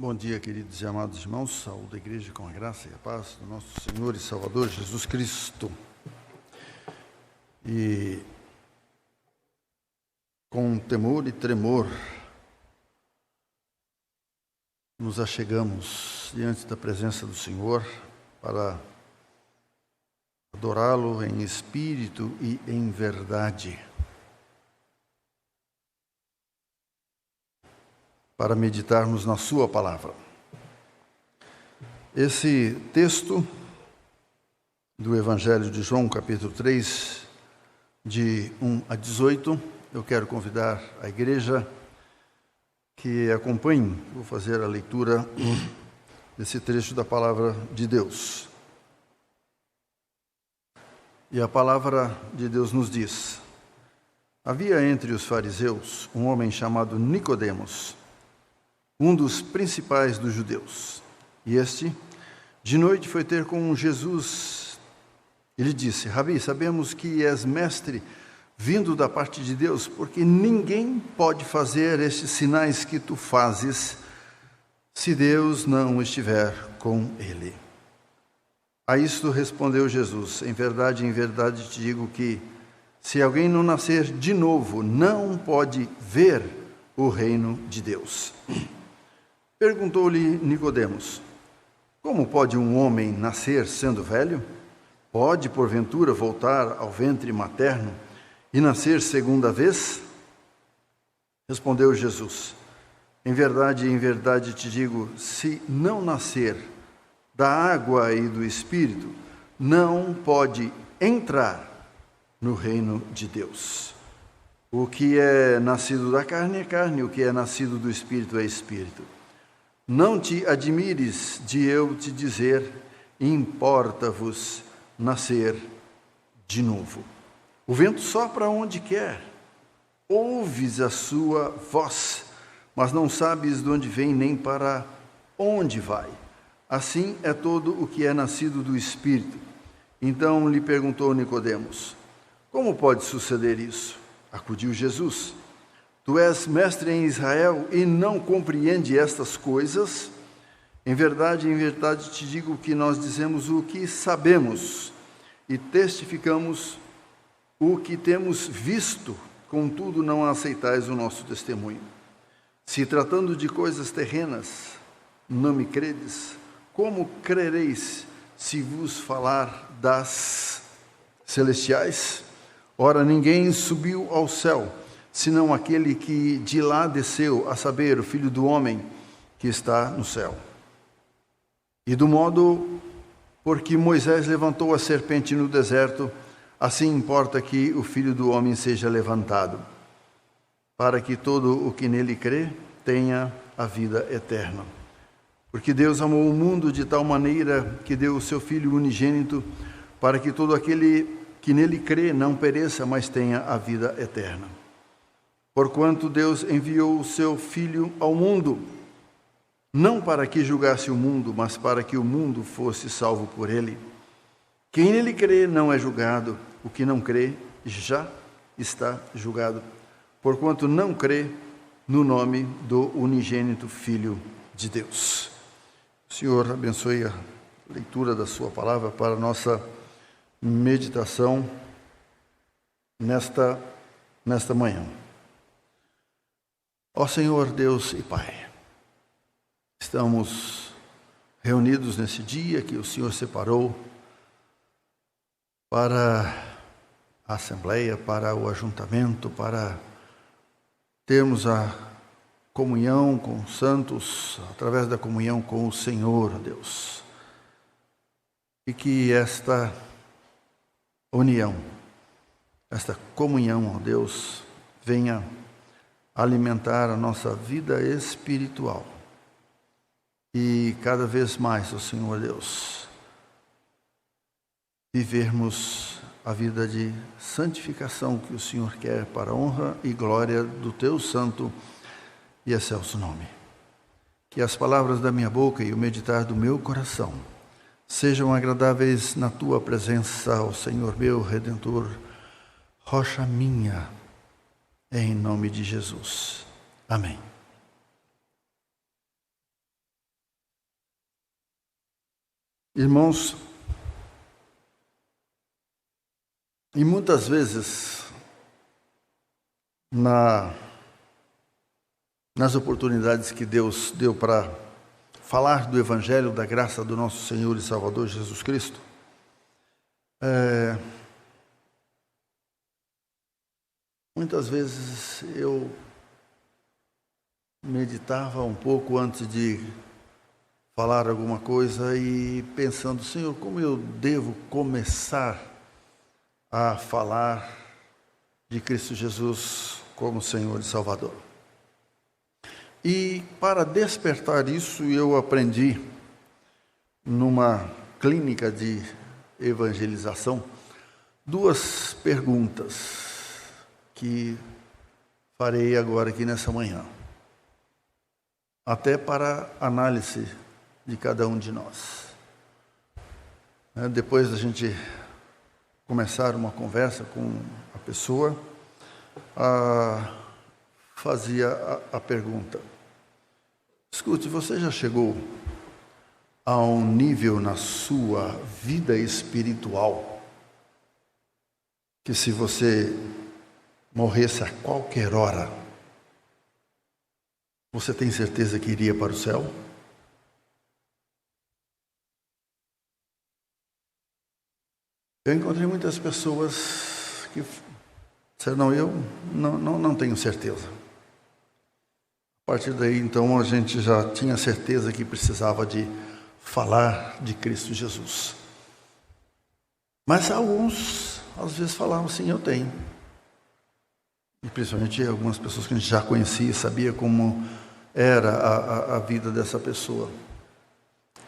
Bom dia, queridos e amados irmãos. Saúde a igreja com a graça e a paz do nosso Senhor e Salvador Jesus Cristo. E com temor e tremor nos achegamos diante da presença do Senhor para adorá-lo em espírito e em verdade, para meditarmos na sua palavra. Esse texto do Evangelho de João, capítulo 3, de 1 a 18, eu quero convidar a igreja que acompanhe. Vou fazer a leitura desse trecho da palavra de Deus. E a palavra de Deus nos diz: havia entre os fariseus um homem chamado Nicodemos, um dos principais dos judeus. E este, de noite, foi ter com Jesus. Ele disse: Rabi, sabemos que és mestre vindo da parte de Deus, porque ninguém pode fazer estes sinais que tu fazes se Deus não estiver com ele. A isto respondeu Jesus: em verdade te digo que, se alguém não nascer de novo, não pode ver o reino de Deus. Perguntou-lhe Nicodemos: como pode um homem nascer sendo velho? Pode, porventura, voltar ao ventre materno e nascer segunda vez? Respondeu Jesus: em verdade te digo, se não nascer da água e do Espírito, não pode entrar no reino de Deus. O que é nascido da carne é carne, o que é nascido do Espírito é Espírito. Não te admires de eu te dizer: importa-vos nascer de novo. O vento sopra onde quer, ouves a sua voz, mas não sabes de onde vem nem para onde vai. Assim é todo o que é nascido do Espírito. Então lhe perguntou Nicodemos: como pode suceder isso? Acudiu Jesus: tu és mestre em Israel e não compreende estas coisas? Em verdade te digo que nós dizemos o que sabemos e testificamos o que temos visto, contudo não aceitais o nosso testemunho. Se tratando de coisas terrenas não me credes, como crereis se vos falar das celestiais? Ora, ninguém subiu ao céu, senão aquele que de lá desceu, a saber, o Filho do Homem que está no céu. E do modo por que Moisés levantou a serpente no deserto, assim importa que o Filho do Homem seja levantado, para que todo o que nele crê tenha a vida eterna. Porque Deus amou o mundo de tal maneira que deu o seu Filho unigênito, para que todo aquele que nele crê não pereça, mas tenha a vida eterna. Porquanto Deus enviou o seu Filho ao mundo, não para que julgasse o mundo, mas para que o mundo fosse salvo por ele. Quem nele crê não é julgado, o que não crê já está julgado, porquanto não crê no nome do unigênito Filho de Deus. O Senhor abençoe a leitura da sua palavra para a nossa meditação nesta manhã. Ó Senhor Deus e Pai, estamos reunidos nesse dia que o Senhor separou para a Assembleia, para o ajuntamento, para termos a comunhão com os santos, através da comunhão com o Senhor, Deus. E que esta união, esta comunhão, ó Deus, venha alimentar a nossa vida espiritual. E cada vez mais, ó Senhor Deus, vivermos a vida de santificação que o Senhor quer para a honra e glória do Teu santo e excelso nome. Que as palavras da minha boca e o meditar do meu coração sejam agradáveis na Tua presença, ó Senhor meu Redentor, rocha minha, em nome de Jesus. Amém. Irmãos, e muitas vezes, nas oportunidades que Deus deu para falar do Evangelho, da graça do nosso Senhor e Salvador Jesus Cristo, muitas vezes eu meditava um pouco antes de falar alguma coisa e pensando, Senhor, como eu devo começar a falar de Cristo Jesus como Senhor e Salvador. E para despertar isso, eu aprendi numa clínica de evangelização 2 perguntas que farei agora aqui nessa manhã, até para análise de cada um de nós. Depois da gente começar uma conversa com a pessoa, fazia a pergunta: escute, você já chegou a um nível na sua vida espiritual que, se você morresse a qualquer hora, você tem certeza que iria para o céu? Eu encontrei muitas pessoas que disseram, eu não tenho certeza. A partir daí, então, a gente já tinha certeza que precisava de falar de Cristo Jesus. Mas alguns, às vezes, falavam, sim, eu tenho. E principalmente algumas pessoas que a gente já conhecia, sabia como era a vida dessa pessoa.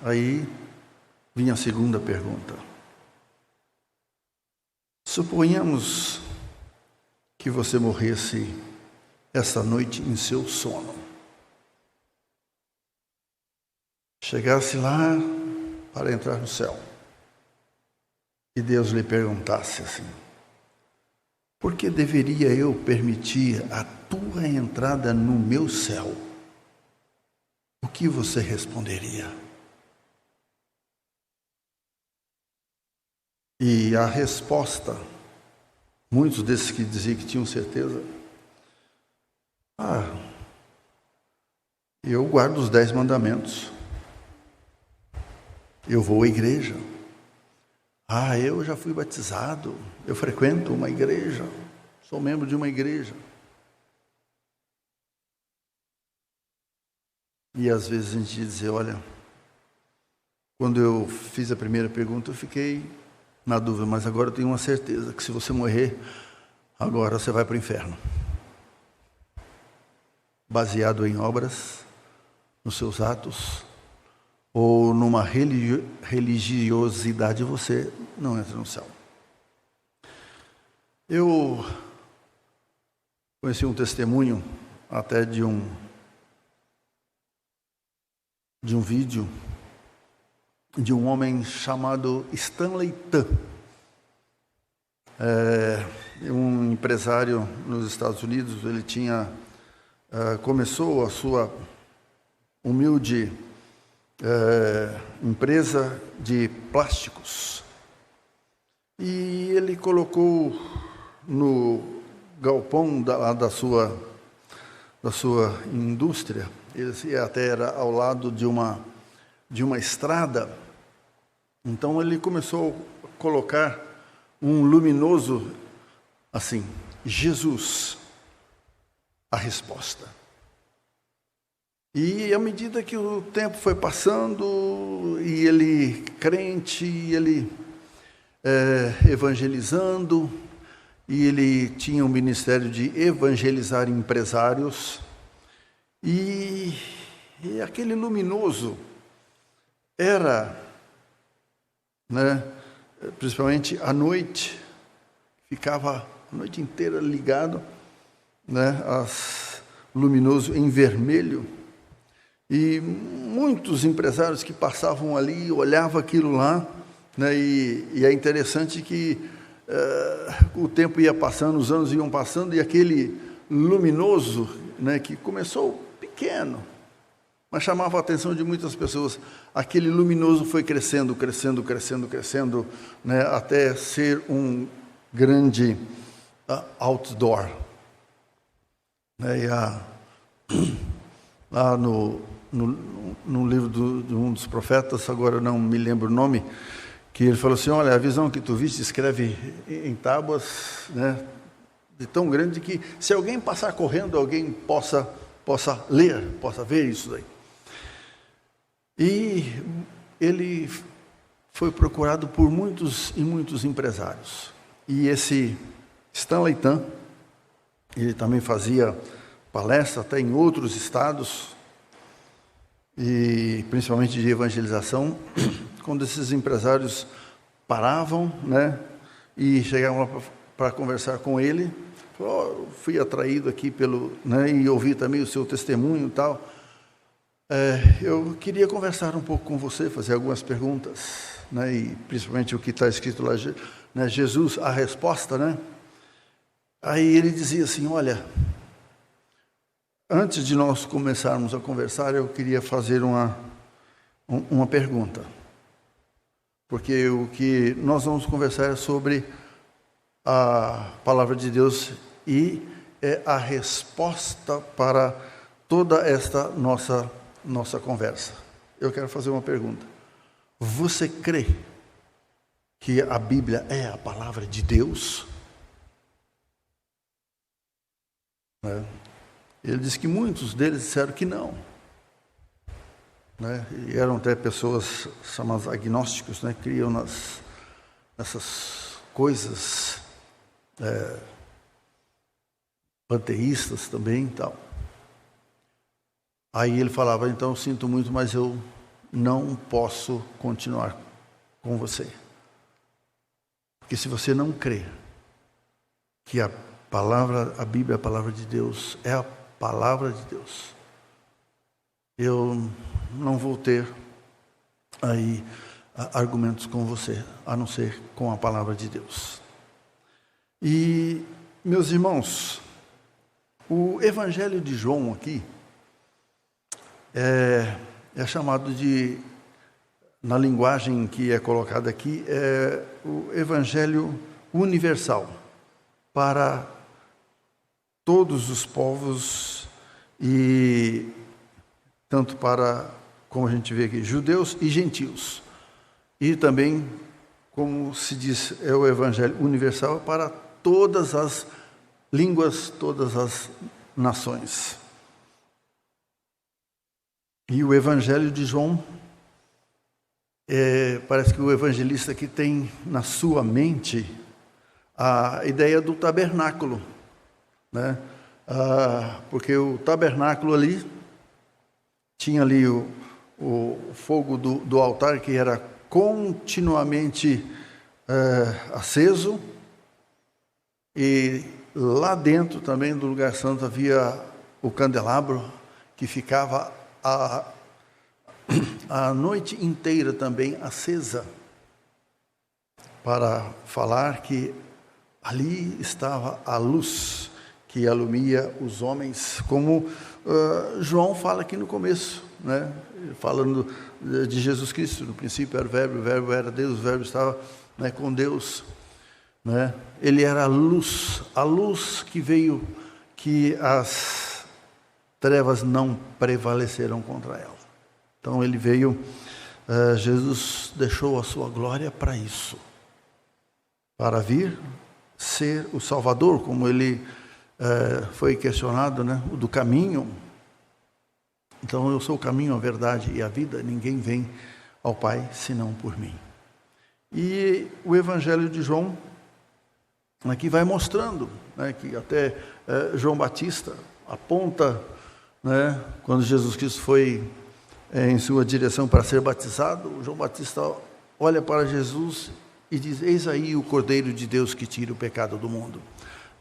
Aí vinha a segunda pergunta. Suponhamos que você morresse essa noite em seu sono. Chegasse lá para entrar no céu. E Deus lhe perguntasse assim: por que deveria eu permitir a tua entrada no meu céu? O que você responderia? E a resposta, muitos desses que diziam que tinham certeza, eu guardo os 10 mandamentos, eu vou à igreja, eu já fui batizado, eu frequento uma igreja, sou membro de uma igreja. E às vezes a gente diz, olha, quando eu fiz a primeira pergunta eu fiquei na dúvida, mas agora eu tenho uma certeza que se você morrer, agora você vai para o inferno. Baseado em obras, nos seus atos, ou numa religiosidade, você não entra no céu. Eu conheci um testemunho até de um vídeo de um homem chamado Stanley Tan, um empresário nos Estados Unidos. Ele começou a sua humilde empresa de plásticos, e ele colocou no galpão da sua indústria, ele até era ao lado de uma estrada. Então ele começou a colocar um luminoso assim: Jesus, a resposta. E à medida que o tempo foi passando, e ele crente, e ele evangelizando, e ele tinha um ministério de evangelizar empresários, e aquele luminoso era, principalmente à noite, ficava a noite inteira ligado, luminoso em vermelho. E muitos empresários que passavam ali olhavam aquilo lá, e é interessante que o tempo ia passando, os anos iam passando, e aquele luminoso, que começou pequeno, mas chamava a atenção de muitas pessoas. Aquele luminoso foi crescendo, crescendo, crescendo, crescendo, né, até ser um grande outdoor. Né, lá no livro de um dos profetas, agora eu não me lembro o nome, que ele falou assim, olha, a visão que tu viste escreve em tábuas, né, de tão grande que se alguém passar correndo, alguém possa ler, possa ver isso daí. E ele foi procurado por muitos e muitos empresários. E esse Stanley Tan, ele também fazia palestra até em outros estados, e principalmente de evangelização, quando esses empresários paravam, né, e chegavam para conversar com ele, falou, fui atraído aqui né, e ouvi também o seu testemunho e tal. Eu queria conversar um pouco com você, fazer algumas perguntas, né, e principalmente o que está escrito lá, né, Jesus, a resposta, né? Aí ele dizia assim, olha, antes de nós começarmos a conversar, eu queria fazer uma pergunta, porque o que nós vamos conversar é sobre a palavra de Deus e é a resposta para toda esta nossa conversa. Eu quero fazer uma pergunta. Você crê que a Bíblia é a palavra de Deus? Ele disse que muitos deles disseram que não. Né? E eram até pessoas chamadas agnósticos, né? Criam nessas coisas panteístas também e tal. Aí ele falava, então eu sinto muito, mas eu não posso continuar com você. Porque se você não crê que a Bíblia, a palavra de Deus, é a palavra de Deus, eu não vou ter aí argumentos com você, a não ser com a palavra de Deus. E, meus irmãos, o Evangelho de João aqui é chamado de, na linguagem que é colocada aqui, é o Evangelho universal para todos os povos e tanto para, como a gente vê aqui, judeus e gentios. E também, como se diz, é o Evangelho universal para todas as línguas, todas as nações. E o Evangelho de João, parece que o evangelista aqui tem na sua mente a ideia do tabernáculo, né? Porque o tabernáculo ali, tinha ali o fogo do altar que era continuamente aceso, e lá dentro também do lugar santo havia o candelabro que ficava a noite inteira também acesa, para falar que ali estava a luz que alumia os homens, como João fala aqui no começo, né? Falando de Jesus Cristo. No princípio era o verbo era Deus, o verbo estava, né, com Deus, né? Ele era a luz que veio, que as trevas não prevaleceram contra ela. Então ele veio, Jesus deixou a sua glória para isso, para vir ser o Salvador, como ele foi questionado, né, do caminho. Então eu sou o caminho, a verdade e a vida, ninguém vem ao Pai senão por mim. E o Evangelho de João aqui vai mostrando, né, que até João Batista aponta, né, quando Jesus Cristo foi em sua direção para ser batizado, João Batista olha para Jesus e diz: eis aí o Cordeiro de Deus que tira o pecado do mundo.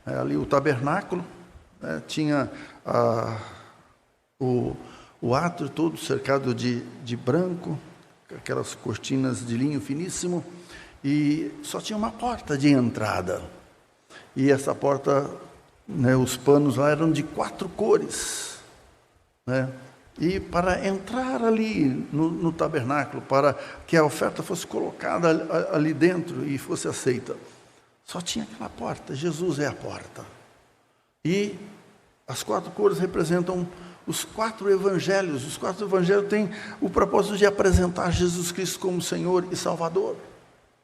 Ali o tabernáculo, né, tinha o átrio todo cercado de branco, aquelas cortinas de linho finíssimo, e só tinha uma porta de entrada. E essa porta, né, os panos lá eram de 4 cores, né? E para entrar ali no tabernáculo, para que a oferta fosse colocada ali dentro e fosse aceita, só tinha aquela porta. Jesus é a porta. E as 4 cores representam os 4 evangelhos. Os 4 evangelhos têm o propósito de apresentar Jesus Cristo como Senhor e Salvador.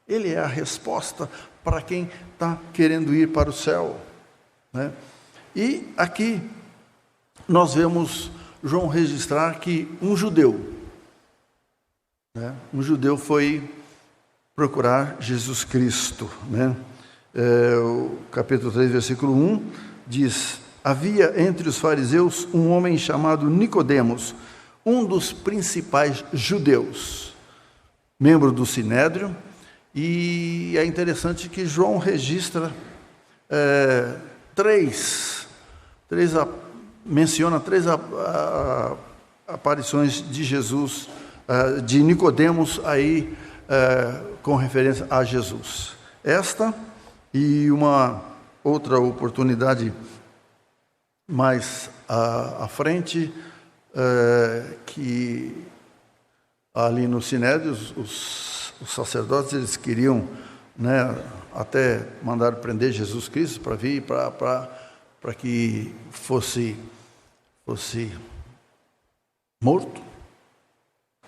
Ele é a resposta para quem está querendo ir para o céu, né? E aqui nós vemos João registrar que um judeu foi procurar Jesus Cristo, né? O capítulo 3, versículo 1 diz: havia entre os fariseus um homem chamado Nicodemos, um dos principais judeus, membro do Sinédrio. E é interessante que João registra menciona três aparições de Jesus, de Nicodemos aí, com referência a Jesus. Esta e uma outra oportunidade mais à frente, que ali no Sinédrio, os sacerdotes, eles queriam, né, até mandar prender Jesus Cristo para vir, para que fosse morto.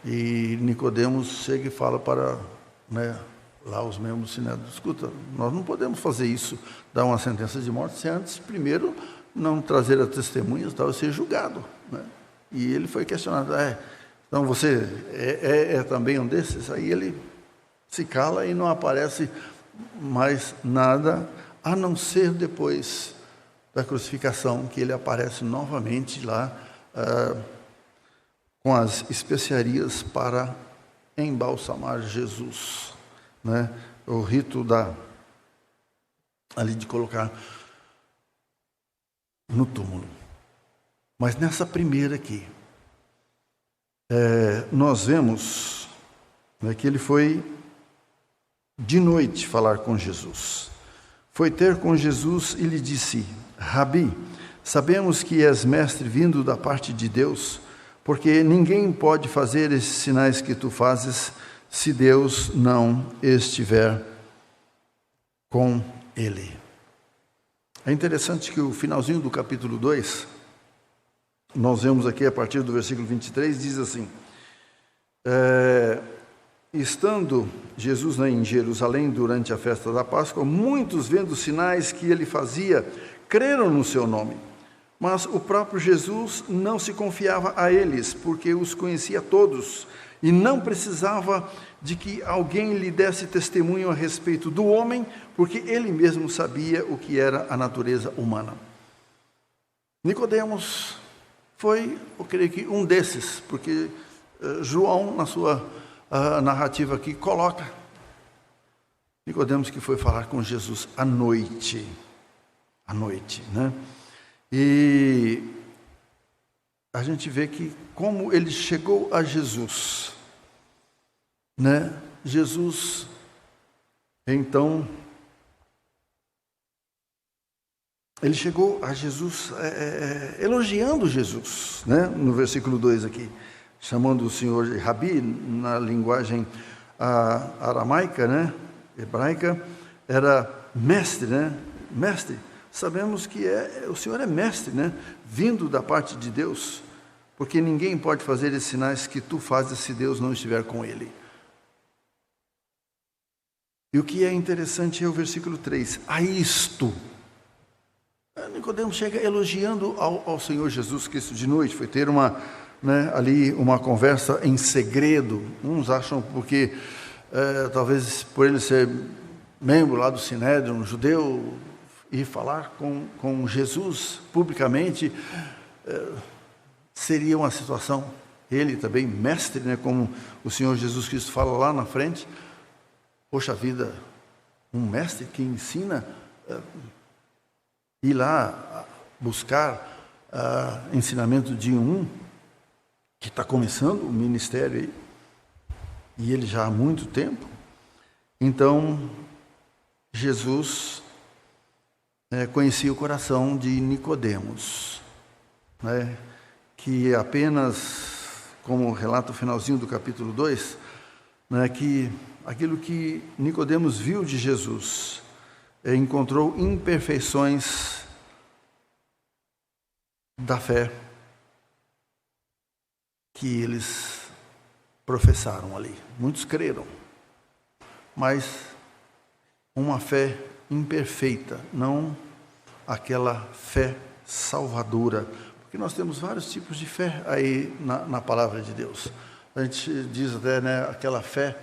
E Nicodemos chega e fala para, né, lá os membros do Sinédrio: escuta, nós não podemos fazer isso, dar uma sentença de morte, se antes, primeiro, não trazer as testemunhas, tal, e ser julgado, né? E ele foi questionado: então você é também um desses? Aí ele se cala e não aparece mais nada, a não ser depois da crucificação, que ele aparece novamente lá, com as especiarias para embalsamar Jesus, né? O rito ali de colocar no túmulo. Mas nessa primeira aqui, nós vemos, né, que ele foi de noite falar com Jesus. Foi ter com Jesus e lhe disse: Rabi, sabemos que és mestre vindo da parte de Deus, porque ninguém pode fazer esses sinais que tu fazes se Deus não estiver com ele. É interessante que o finalzinho do capítulo 2, nós vemos aqui a partir do versículo 23, diz assim: estando Jesus em Jerusalém durante a festa da Páscoa, muitos, vendo os sinais que ele fazia, creram no seu nome. Mas o próprio Jesus não se confiava a eles, porque os conhecia todos, e não precisava de que alguém lhe desse testemunho a respeito do homem, porque ele mesmo sabia o que era a natureza humana. Nicodemos foi, eu creio que, um desses, porque João, na sua narrativa aqui, coloca Nicodemos que foi falar com Jesus à noite, né? E a gente vê que como ele chegou a Jesus, né? Jesus, então, ele chegou a Jesus elogiando Jesus, né? No versículo 2 aqui, chamando o Senhor de Rabi, na linguagem aramaica, né? Hebraica, era mestre, né? Mestre. Sabemos que o Senhor é mestre, né? Vindo da parte de Deus, porque ninguém pode fazer esses sinais que tu fazes se Deus não estiver com ele. E o que é interessante é o versículo 3. A isto, Nicodemos chega elogiando ao Senhor Jesus Cristo de noite. Foi ter ali uma conversa em segredo. Uns acham porque, talvez por ele ser membro lá do Sinédrio, um judeu, e falar com Jesus publicamente, seria uma situação, ele também mestre, né, como o Senhor Jesus Cristo fala lá na frente. Poxa vida, um mestre que ensina, ir lá buscar ensinamento de um que está começando o ministério aí, e ele já há muito tempo. Então, Jesus conhecia o coração de Nicodemos, né, que apenas, como relata o finalzinho do capítulo 2, né, que aquilo que Nicodemos viu de Jesus encontrou imperfeições da fé que eles professaram ali. Muitos creram, mas uma fé imperfeita, não aquela fé salvadora. Porque nós temos vários tipos de fé aí na palavra de Deus. A gente diz até, né, aquela fé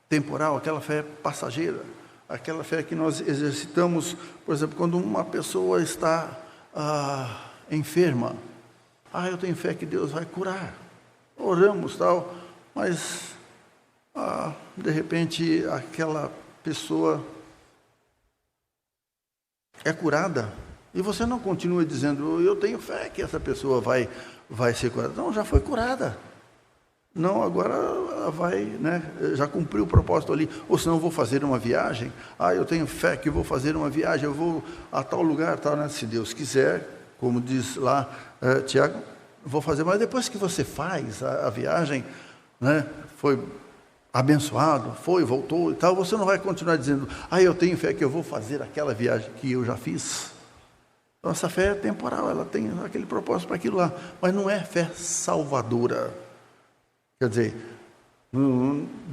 temporal, aquela fé passageira, aquela fé que nós exercitamos, por exemplo, quando uma pessoa está enferma. Eu tenho fé que Deus vai curar. Oramos, tal, mas de repente aquela pessoa é curada e você não continua dizendo, eu tenho fé que essa pessoa vai ser curada. Não, já foi curada. Não, agora ela vai, né, já cumpriu o propósito ali. Ou senão eu vou fazer uma viagem. Eu tenho fé que vou fazer uma viagem, eu vou a tal lugar, tal, né? Se Deus quiser, como diz lá Tiago, vou fazer. Mas depois que você faz a viagem, né, foi abençoado, voltou e tal, você não vai continuar dizendo, eu tenho fé que eu vou fazer aquela viagem que eu já fiz. Então, essa fé é temporal, ela tem aquele propósito para aquilo lá, mas não é fé salvadora. Quer dizer,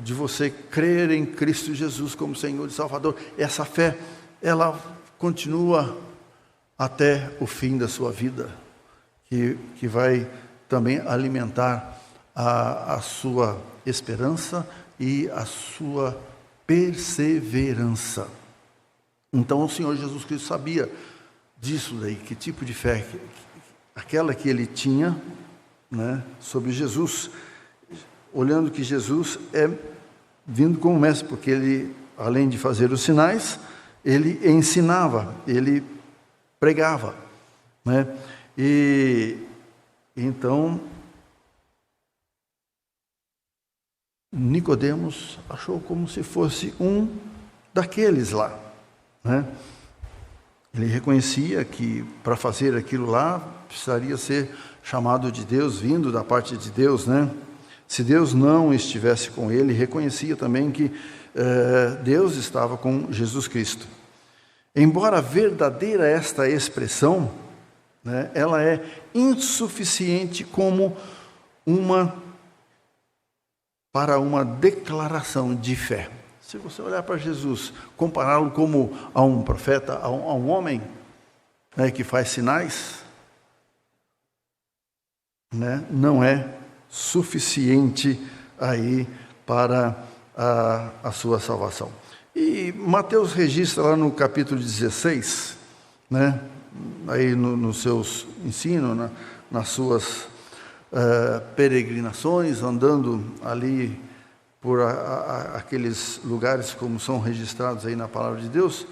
de você crer em Cristo Jesus como Senhor e Salvador, essa fé, ela continua até o fim da sua vida, que vai também alimentar a sua esperança e a sua perseverança. Então o Senhor Jesus Cristo sabia disso daí, que tipo de fé, aquela que ele tinha, né, sobre Jesus, olhando que Jesus é vindo como mestre, porque ele, além de fazer os sinais, ele ensinava, ele pregava, né? E então Nicodemos achou como se fosse um daqueles lá, né? Ele reconhecia que para fazer aquilo lá precisaria ser chamado de Deus, vindo da parte de Deus, né? Se Deus não estivesse com ele, reconhecia também que Deus estava com Jesus Cristo. Embora verdadeira esta expressão, né, ela é insuficiente como para uma declaração de fé. Se você olhar para Jesus, compará-lo como a um profeta, a um homem, né, que faz sinais, né, não é suficiente aí para a sua salvação. E Mateus registra lá no capítulo 16, né, aí nos seus ensinos, nas suas peregrinações, andando ali por aqueles lugares como são registrados aí na palavra de Deus,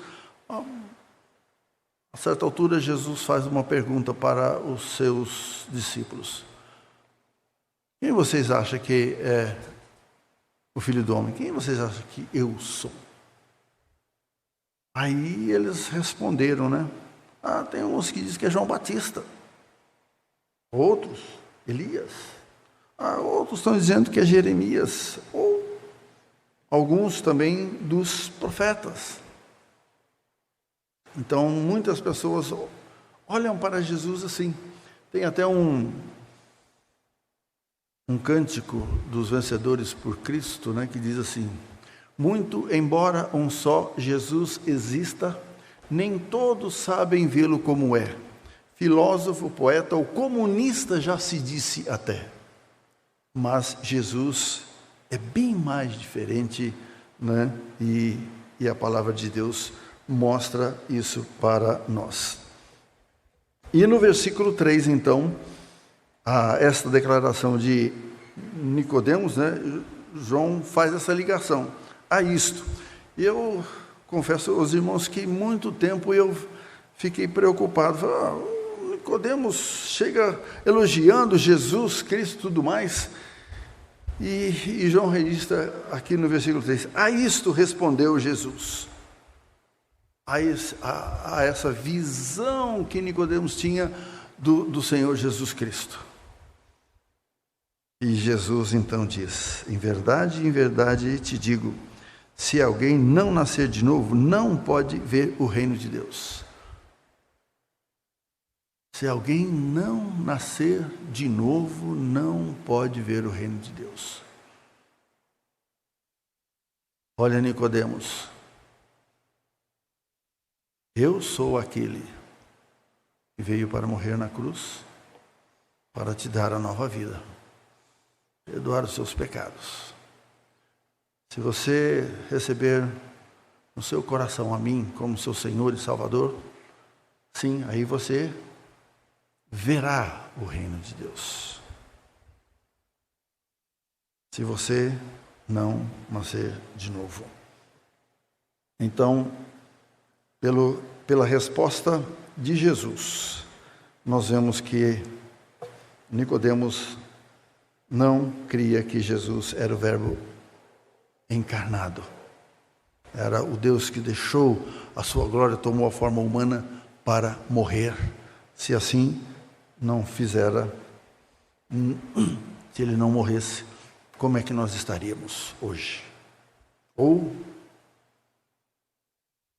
a certa altura Jesus faz uma pergunta para os seus discípulos. Quem vocês acham que é o Filho do Homem? Quem vocês acham que eu sou? Aí eles responderam, né? Tem uns que dizem que é João Batista. Outros, Elias. Outros estão dizendo que é Jeremias. Ou alguns também dos profetas. Então, muitas pessoas olham para Jesus assim. Tem até um cântico dos vencedores por Cristo, né, que diz assim: muito embora um só Jesus exista, nem todos sabem vê-lo como é. Filósofo, poeta ou comunista já se disse até. Mas Jesus é bem mais diferente, né? E a palavra de Deus mostra isso para nós. E no versículo 3, então, esta declaração de Nicodemos, né, João faz essa ligação a isto. E eu confesso aos irmãos que muito tempo eu fiquei preocupado. Nicodemos chega elogiando Jesus Cristo e tudo mais. E João registra aqui no versículo 3, a isto respondeu Jesus. A essa visão que Nicodemos tinha do Senhor Jesus Cristo. E Jesus então diz: em verdade te digo, se alguém não nascer de novo, não pode ver o reino de Deus. Se alguém não nascer de novo, não pode ver o reino de Deus. Olha, Nicodemos, eu sou aquele que veio para morrer na cruz, para te dar a nova vida, perdoar os seus pecados. Se você receber no seu coração a mim como seu Senhor e Salvador, sim, aí você verá o reino de Deus. Se você não nascer de novo. Então, pela resposta de Jesus, nós vemos que Nicodemos não cria que Jesus era o Verbo encarnado. Era o Deus que deixou a sua glória, tomou a forma humana para morrer. Se assim não fizera, se ele não morresse, como é que nós estaríamos hoje? Ou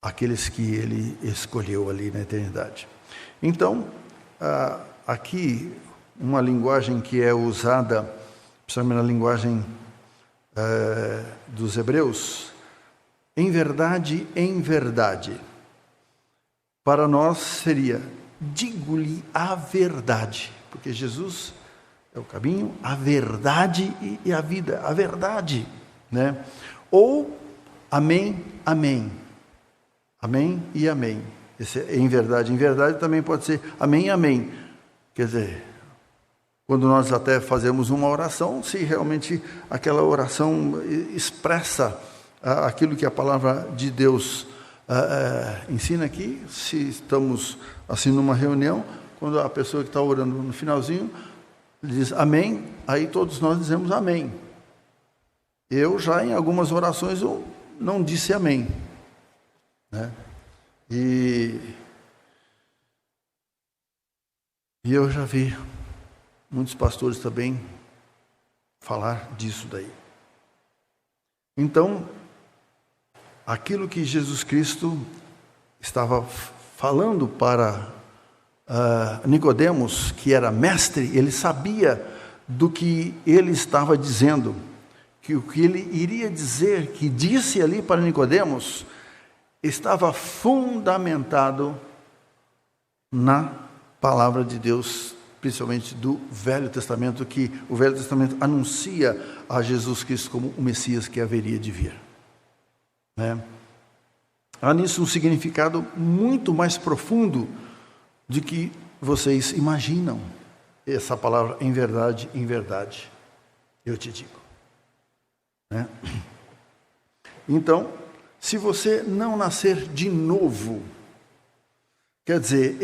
aqueles que ele escolheu ali na eternidade. Então, aqui, uma linguagem que é usada, principalmente na linguagem dos hebreus, em verdade, para nós seria, digo-lhe a verdade, porque Jesus é o caminho, a verdade e a vida, a verdade, né? Ou amém, amém, amém e amém. Esse é em verdade também pode ser amém, amém. Quer dizer, quando nós até fazemos uma oração, se realmente aquela oração expressa aquilo que a palavra de Deus ensina aqui, se estamos assim numa reunião, quando a pessoa que está orando no finalzinho diz amém, aí todos nós dizemos amém. Eu já em algumas orações eu não disse amém, né? E eu já vi muitos pastores também falar disso daí. Então, aquilo que Jesus Cristo estava falando para Nicodemos, que era mestre, ele sabia do que ele estava dizendo, que o que ele iria dizer, que disse ali para Nicodemos, estava fundamentado na palavra de Deus, principalmente do Velho Testamento, que o Velho Testamento anuncia a Jesus Cristo como o Messias que haveria de vir, né? Há nisso um significado muito mais profundo do que vocês imaginam. Essa palavra em verdade, eu te digo, né? Então, se você não nascer de novo, quer dizer,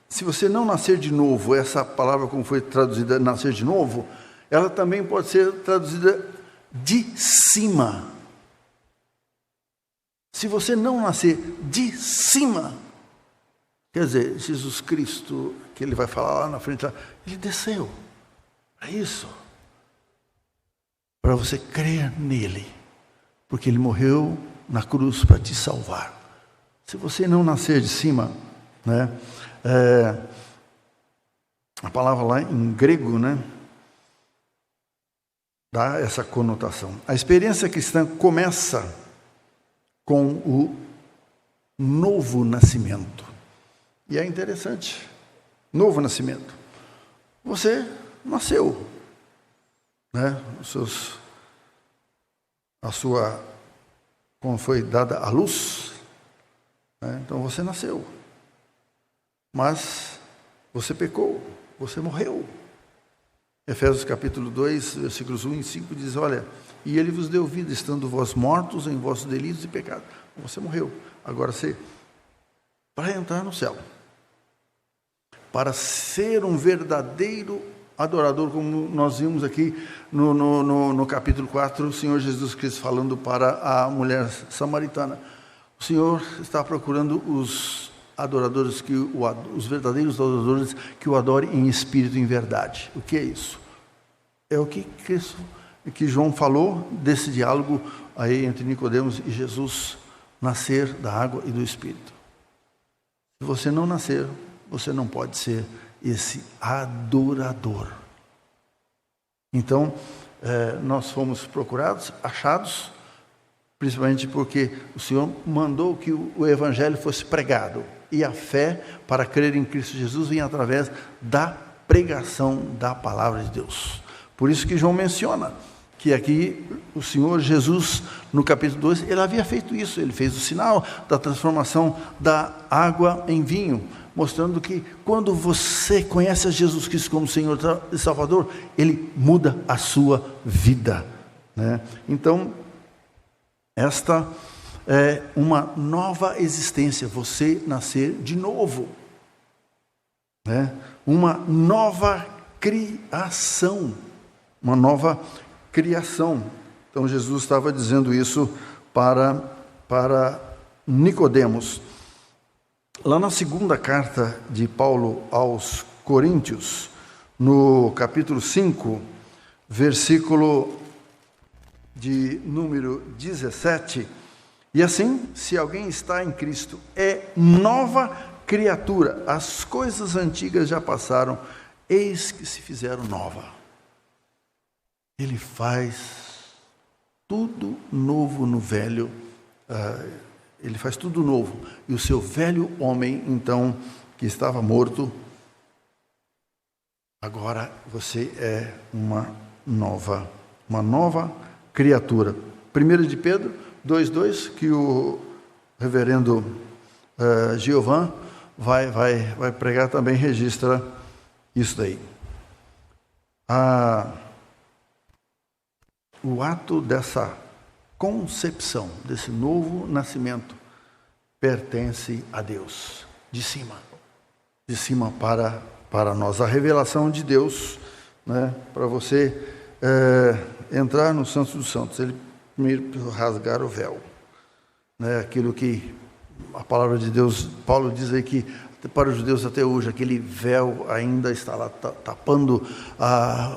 se você não nascer de novo, essa palavra como foi traduzida, nascer de novo, ela também pode ser traduzida de cima. Se você não nascer de cima, quer dizer, Jesus Cristo, que ele vai falar lá na frente, ele desceu. É isso. Para você crer nele. Porque ele morreu na cruz para te salvar. Se você não nascer de cima, né? A palavra lá em grego, né, dá essa conotação. A experiência cristã começa com o novo nascimento. E é interessante. Novo nascimento. Você nasceu, né? Como foi dada a luz, né? Então você nasceu. Mas você pecou, você morreu. Efésios capítulo 2, versículos 1 e 5 diz, olha, e ele vos deu vida, estando vós mortos em vossos delitos e pecados. Você morreu. Agora para entrar no céu, para ser um verdadeiro adorador, como nós vimos aqui no capítulo 4, o Senhor Jesus Cristo falando para a mulher samaritana. O Senhor está procurando os adoradores, os verdadeiros adoradores que o adorem em espírito e em verdade. O que é isso? É o que João falou desse diálogo aí entre Nicodemos e Jesus, nascer da água e do Espírito. Se você não nascer, você não pode ser esse adorador. Então, nós fomos procurados, achados, principalmente porque o Senhor mandou que o Evangelho fosse pregado. E a fé para crer em Cristo Jesus vem através da pregação da palavra de Deus. Por isso que João menciona que aqui o Senhor Jesus, no capítulo 2, ele havia feito isso. Ele fez o sinal da transformação da água em vinho, mostrando que quando você conhece a Jesus Cristo como Senhor e Salvador, Ele muda a sua vida, né? Então, esta é uma nova existência, você nascer de novo, né? Uma nova criação, uma nova criação. Então, Jesus estava dizendo isso para Nicodemos. Lá na segunda carta de Paulo aos Coríntios, no capítulo 5, versículo de número 17, e assim, se alguém está em Cristo, é nova criatura, as coisas antigas já passaram, eis que se fizeram nova. Ele faz tudo novo no velho, ele faz tudo novo, e o seu velho homem, então, que estava morto, agora você é uma nova criatura. 1 de Pedro 2,2, que o reverendo Giovan vai pregar, também registra isso daí. O ato dessa concepção, desse novo nascimento, pertence a Deus, de cima para nós. A revelação de Deus, né, para você entrar no Santo dos Santos, ele primeiro precisa rasgar o véu, né, aquilo que a palavra de Deus, Paulo diz aí que para os judeus até hoje, aquele véu ainda está lá tapando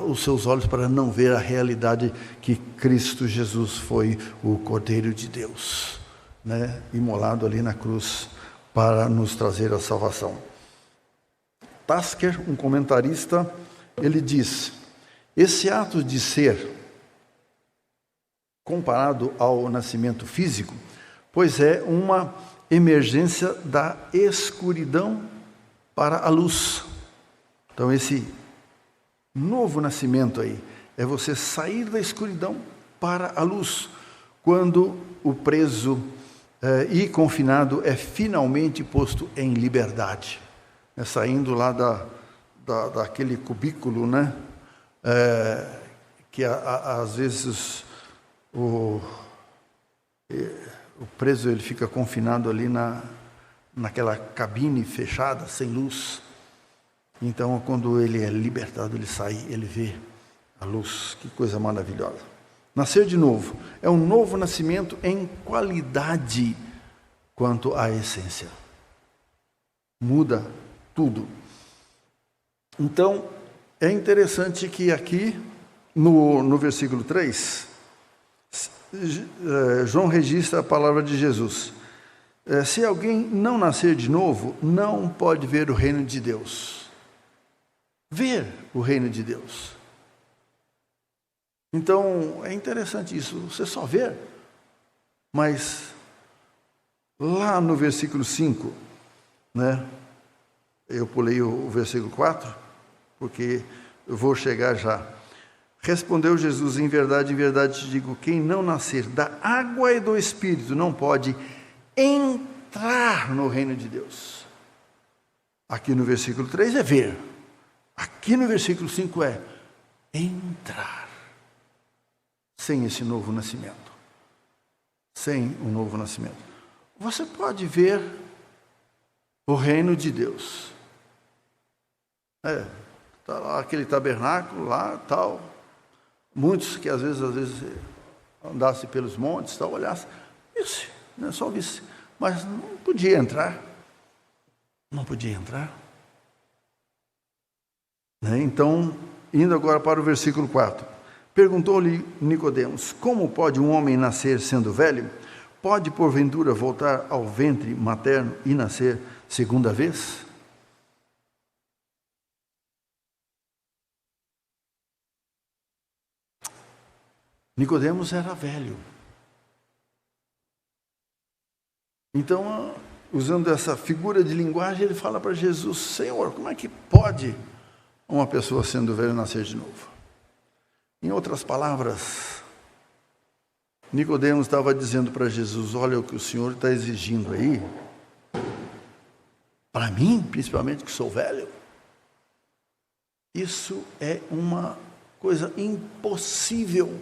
os seus olhos para não ver a realidade que Cristo Jesus foi o Cordeiro de Deus, né, imolado ali na cruz para nos trazer a salvação. Tasker, um comentarista, ele diz: esse ato de ser comparado ao nascimento físico, pois é uma emergência da escuridão para a luz. Então, esse novo nascimento aí é você sair da escuridão para a luz, quando o preso e confinado é finalmente posto em liberdade, saindo lá daquele cubículo, né? Que às vezes o preso ele fica confinado ali naquela cabine fechada, sem luz. Então, quando ele é libertado, ele sai, ele vê a luz. Que coisa maravilhosa. Nascer de novo é um novo nascimento em qualidade quanto à essência. Muda tudo. Então, é interessante que aqui, no versículo 3, João registra a palavra de Jesus. Se alguém não nascer de novo, não pode ver o reino de Deus. Ver o reino de Deus. Então, é interessante isso, você só vê. Mas, lá no versículo 5, né, eu pulei o versículo 4, porque eu vou chegar já. Respondeu Jesus: em verdade te digo, quem não nascer da água e do Espírito não pode entrar no reino de Deus. Aqui no versículo 3 é ver. Aqui no versículo 5 é entrar. Sem esse novo nascimento. Sem o novo nascimento. Você pode ver o reino de Deus. Tá lá aquele tabernáculo lá, tal. Muitos que às vezes andassem pelos montes, tal, olhassem, isso, não é só isso, mas não podia entrar. Não podia entrar. Né? Então, indo agora para o versículo 4. Perguntou-lhe Nicodemos: como pode um homem nascer sendo velho? Pode, porventura, voltar ao ventre materno e nascer segunda vez? Nicodemos era velho. Então, usando essa figura de linguagem, ele fala para Jesus: Senhor, como é que pode uma pessoa sendo velha nascer de novo? Em outras palavras, Nicodemos estava dizendo para Jesus: olha o que o Senhor está exigindo aí, para mim, principalmente que sou velho, isso é uma coisa impossível.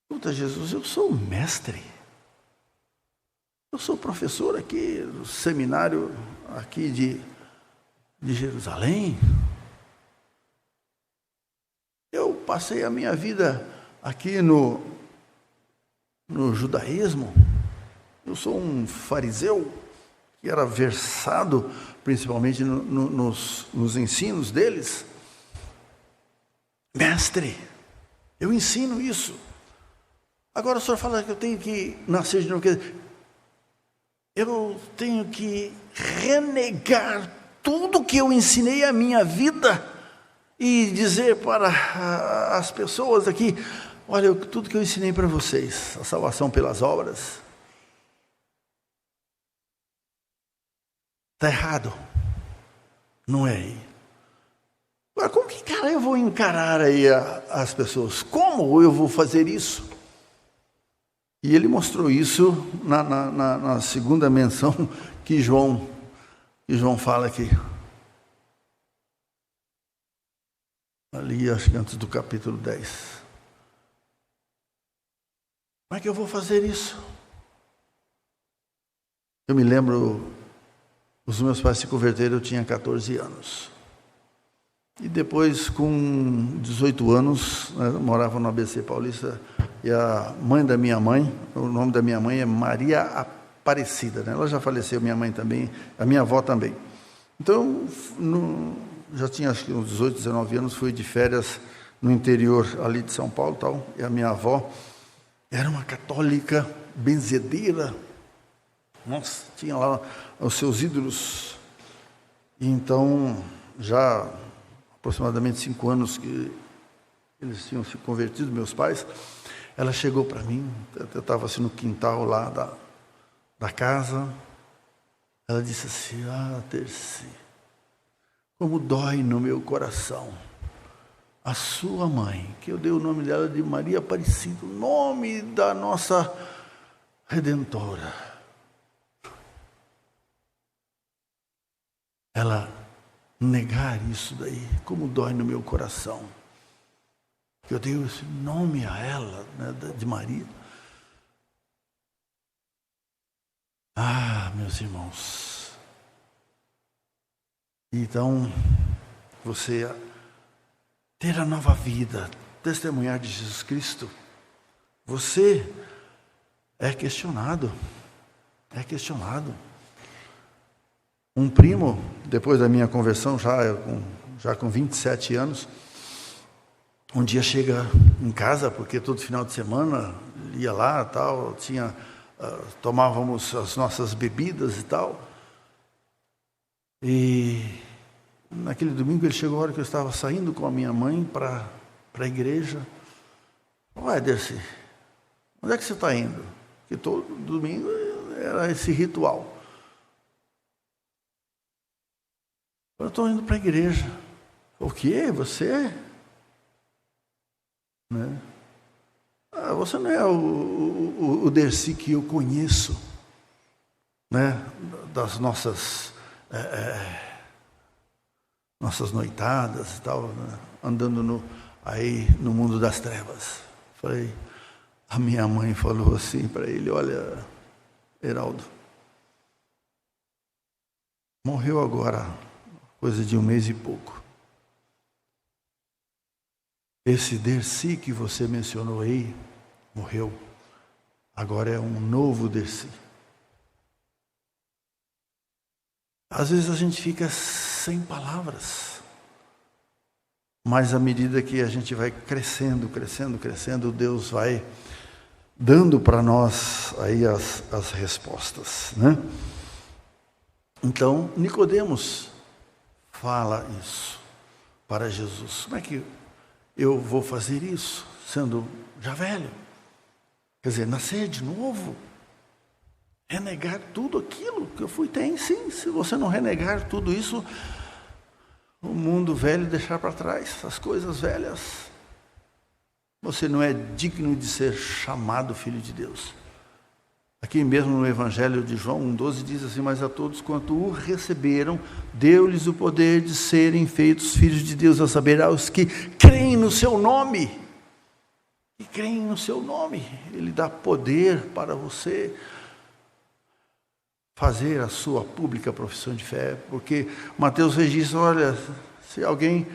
Escuta, Jesus, eu sou mestre, eu sou professor aqui no seminário aqui de Jerusalém. Eu passei a minha vida aqui no judaísmo. Eu sou um fariseu que era versado principalmente nos ensinos deles. Mestre, eu ensino isso. Agora o senhor fala que eu tenho que nascer de novo. Eu tenho que renegar tudo que eu ensinei a minha vida e dizer para as pessoas aqui: olha, tudo que eu ensinei para vocês, a salvação pelas obras, está errado. Não é aí. Agora, como que eu vou encarar aí as pessoas? Como eu vou fazer isso? E ele mostrou isso na segunda menção que João fala aqui. Ali, acho que antes do capítulo 10. Como é que eu vou fazer isso? Eu me lembro, os meus pais se converteram, eu tinha 14 anos. E depois, com 18 anos, eu morava no ABC Paulista, e a mãe da minha mãe, o nome da minha mãe é Maria Aparecida, né? Ela já faleceu, minha mãe também, a minha avó também. Então, já tinha acho que uns 18, 19 anos, fui de férias no interior ali de São Paulo, tal, e a minha avó era uma católica benzedeira. Nossa, tinha lá os seus ídolos. E então, já aproximadamente 5 anos que eles tinham se convertido, meus pais, ela chegou para mim, eu estava assim no quintal lá da casa, ela disse assim: Terci, como dói no meu coração a sua mãe, que eu dei o nome dela de Maria Aparecida, o nome da nossa Redentora. Ela negar isso daí, como dói no meu coração. Eu dei esse nome a ela, né, de Maria. Meus irmãos. Então, você ter a nova vida, testemunhar de Jesus Cristo, você é questionado. É questionado. Um primo, depois da minha conversão, já com 27 anos, um dia chega em casa, porque todo final de semana ia lá, tal, tomávamos as nossas bebidas e tal. E naquele domingo ele chegou a hora que eu estava saindo com a minha mãe para a igreja. Ué, Dercy, onde é que você está indo? Porque todo domingo era esse ritual. Eu estou indo para a igreja. O quê? Você? Né? Você não é o Dercy que eu conheço, né? Das nossas noitadas e tal, né? Andando aí no mundo das trevas. A minha mãe falou assim para ele: olha, Heraldo, morreu agora, coisa de 1 mês e pouco. Esse Dercy que você mencionou aí, morreu. Agora é um novo Dercy. Às vezes a gente fica sem palavras, mas à medida que a gente vai crescendo, Deus vai dando para nós aí as respostas, né? Então, Nicodemos fala isso para Jesus. Como é que eu vou fazer isso, sendo já velho? Quer dizer, nascer de novo? Renegar tudo aquilo que eu fui? Tem sim, se você não renegar tudo isso, o mundo velho deixar para trás, as coisas velhas, você não é digno de ser chamado filho de Deus. Aqui mesmo no Evangelho de João 1,12 diz assim: mas a todos quanto o receberam, deu-lhes o poder de serem feitos filhos de Deus, a saber, aos que creem no seu nome. Que creem no seu nome. Ele dá poder para você fazer a sua pública profissão de fé, porque Mateus registra, olha, se alguém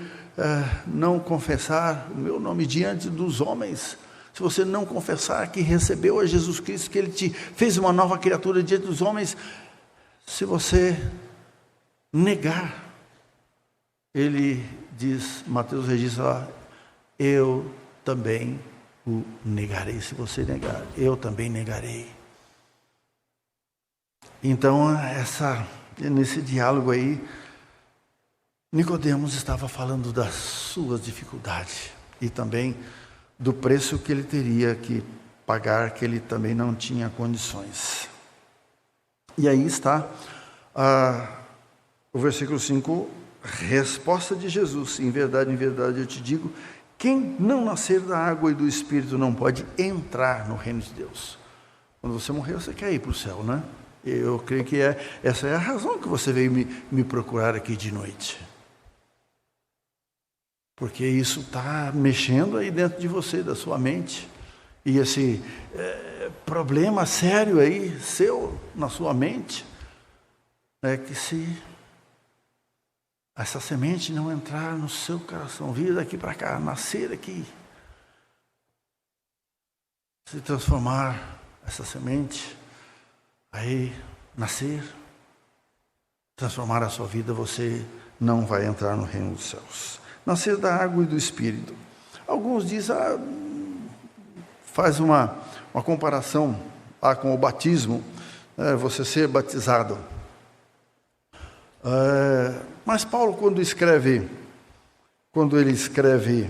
não confessar o meu nome diante dos homens, se você não confessar que recebeu a Jesus Cristo, que Ele te fez uma nova criatura diante dos homens, se você negar, Ele diz, Mateus registra, eu também o negarei. Se você negar, eu também negarei. Então, nesse diálogo aí, Nicodemos estava falando das suas dificuldades e também do preço que ele teria que pagar, que ele também não tinha condições. E aí está o versículo 5, resposta de Jesus: em verdade eu te digo, quem não nascer da água e do Espírito não pode entrar no reino de Deus. Quando você morrer, você quer ir para o céu, né? Eu creio que essa é a razão que você veio me procurar aqui de noite. Porque isso está mexendo aí dentro de você, da sua mente. E esse problema sério aí, seu, na sua mente, é que se essa semente não entrar no seu coração, vir daqui para cá, nascer aqui, se transformar essa semente, aí nascer, transformar a sua vida, você não vai entrar no reino dos céus. Nascer da água e do Espírito. Alguns dizem, faz uma comparação com o batismo, você ser batizado. Mas Paulo, quando ele escreve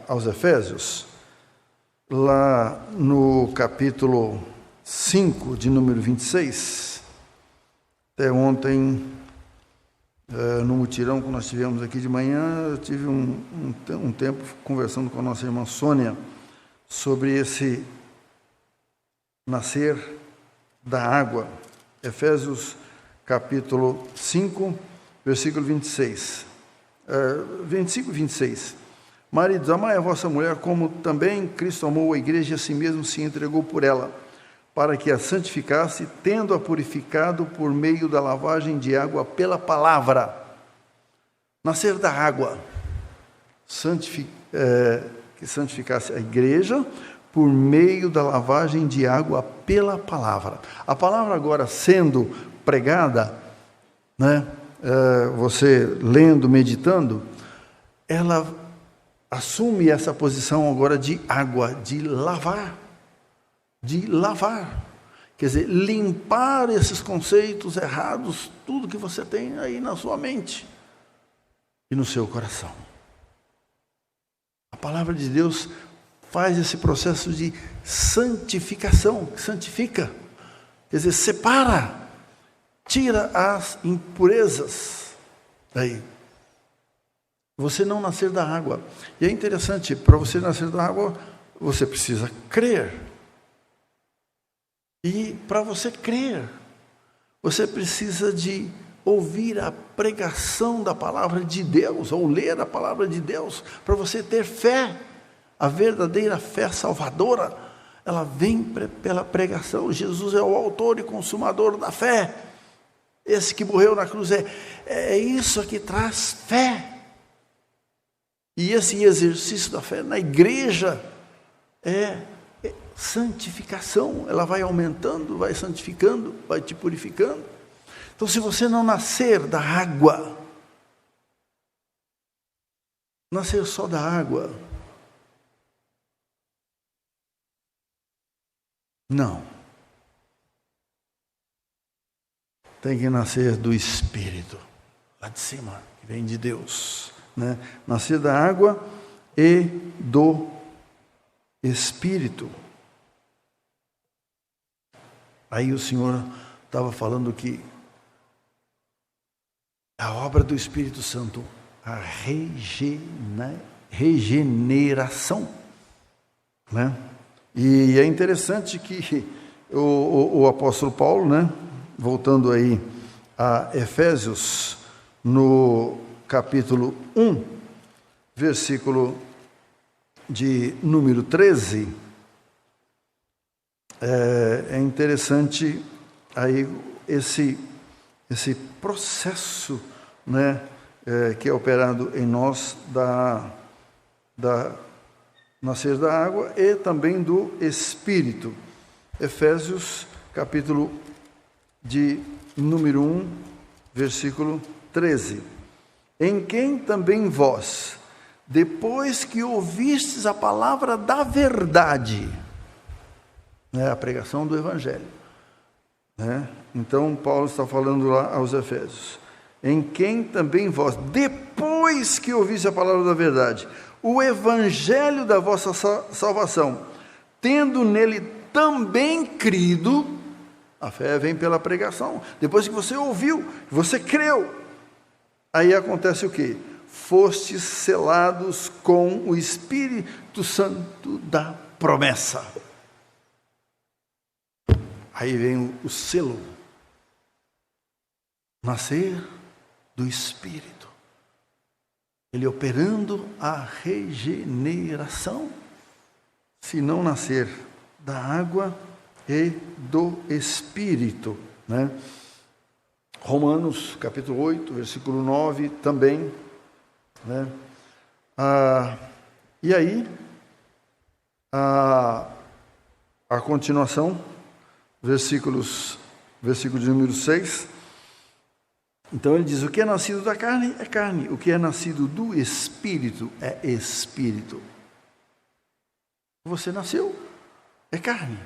aos Efésios, lá no capítulo 5, de número 26, até ontem, no mutirão que nós tivemos aqui de manhã, eu tive um tempo conversando com a nossa irmã Sônia sobre esse nascer da água. Efésios capítulo 5, versículo 25 e 26. Maridos, amai a vossa mulher como também Cristo amou a igreja e a si mesmo se entregou por ela, para que a santificasse, tendo-a purificado por meio da lavagem de água pela palavra. Nascer da água, que santificasse a igreja por meio da lavagem de água pela palavra. A palavra agora sendo pregada, né, você lendo, meditando, ela assume essa posição agora de água, de lavar. Quer dizer, limpar esses conceitos errados, tudo que você tem aí na sua mente e no seu coração. A palavra de Deus faz esse processo de santificação, santifica, quer dizer, separa, tira as impurezas daí. Você não nascer da água. E é interessante, para você nascer da água, você precisa crer. E para você crer, você precisa de ouvir a pregação da palavra de Deus, ou ler a palavra de Deus, para você ter fé. A verdadeira fé salvadora, ela vem pela pregação. Jesus é o autor e consumador da fé. Esse que morreu na cruz, é isso que traz fé. E esse exercício da fé na igreja é santificação. Ela vai aumentando, vai santificando, vai te purificando. Então, se você não nascer da água, nascer só da água, não. Tem que nascer do Espírito, lá de cima, que vem de Deus, né? Nascer da água e do Espírito. Aí o Senhor estava falando que a obra do Espírito Santo, a regeneração, né? E é interessante que o apóstolo Paulo, né, voltando aí a Efésios, no capítulo 1, versículo de número 13, é interessante aí esse processo, né, que é operado em nós da nascer da água e também do Espírito. Efésios, capítulo de número 1, versículo 13. Em quem também vós, depois que ouvistes a palavra da verdade, né, a pregação do Evangelho, né? Então, Paulo está falando lá aos Efésios, em quem também vós, depois que ouviste a palavra da verdade, o Evangelho da vossa salvação, tendo nele também crido, a fé vem pela pregação, depois que você ouviu, você creu, aí acontece o quê? Fostes selados com o Espírito Santo da promessa. Aí vem o selo, nascer do Espírito, ele operando a regeneração, se não nascer da água e do Espírito, né? Romanos, capítulo 8, versículo 9, também, né? E aí, a continuação, versículo de número 6, então ele diz, o que é nascido da carne é carne, o que é nascido do Espírito é Espírito. Você nasceu, é carne,